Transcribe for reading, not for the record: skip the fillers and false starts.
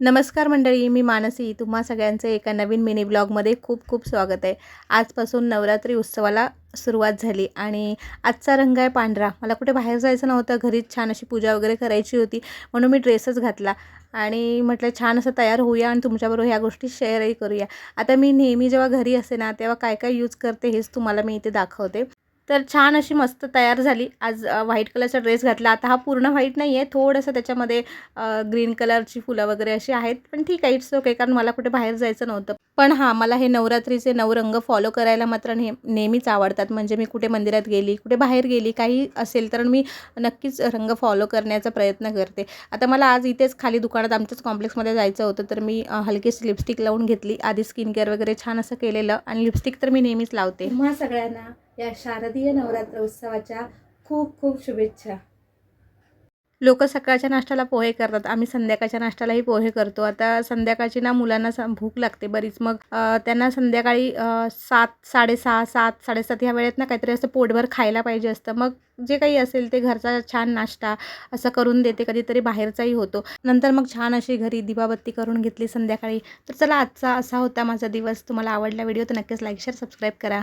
नमस्कार मंडळी, मी मानसी. तुम्हा सगळ्यांचे एका नवीन मिनी ब्लॉगमध्ये खूप खूप स्वागत आहे. आजपासून नवरात्री उत्सवाला सुरुवात झाली आणि आजचा रंग आहे पांढरा. मला कुठे बाहेर जायचं नव्हतं, घरीच छान अशी पूजा वगैरे करायची होती, म्हणून मी ड्रेसच घातला आणि म्हटलं छान असं तयार होऊया आणि तुमच्याबरोबर ह्या गोष्टी शेअरही करूया. आता मी नेहमी जेव्हा घरी असते ना, तेव्हा काय काय यूज करते हेच तुम्हाला मी इथे दाखवते. तर छान अशी मस्त तयार झाली. आज व्हाईट कलरचा ड्रेस घातला. आता हा पूर्ण व्हाईट नाही आहे, थोडंसं त्याच्यामध्ये ग्रीन कलरची फुलं वगैरे अशी आहेत, पण ठीक आहे, इट्स ओके, कारण मला कुठे बाहेर जायचं नव्हतं. पण हां, मला हे नवरात्रीचे 9 रंग फॉलो करायला मात्र नेहमीच आवडतात. म्हणजे मी कुठे मंदिरात गेली, कुठे बाहेर गेली, काही असेल तर मी नक्कीच रंग फॉलो करण्याचा प्रयत्न करते. आता मला आज इथेच खाली दुकानात आमच्याच कॉम्प्लेक्समध्ये जायचं होतं, तर मी हलकीशी लिपस्टिक लावून घेतली. आधी स्किन केअर वगैरे छान असं केलेलं आणि लिपस्टिक तर मी नेहमीच लावते. तुम्हा सगळ्यांना या शारदीय नवरात्र उत्सवाच्या खूप खूप शुभेच्छा. लोक सकाळच्या नाश्त्याला पोहे करतात, आम्ही संध्याकाळच्या नाश्त्यालाही पोहे करतो. आता संध्याकाळची ना मुलांना भूक लागते बरीच, मग त्यांना संध्याकाळी 7, 6:30, 7, 7:30 ह्या वेळेत ना काहीतरी असं पोटभर खायला पाहिजे असतं. मग जे काही असेल ते घरचा छान नाश्ता असं करून देते, कधीतरी बाहेरचाही होतो. नंतर मग छान अशी घरी दिवाबत्ती करून घेतली संध्याकाळी. तर चला, आजचा असा होता माझा दिवस. तुम्हाला आवडला व्हिडिओ तर नक्कीच लाईक, शेअर, सबस्क्राईब करा.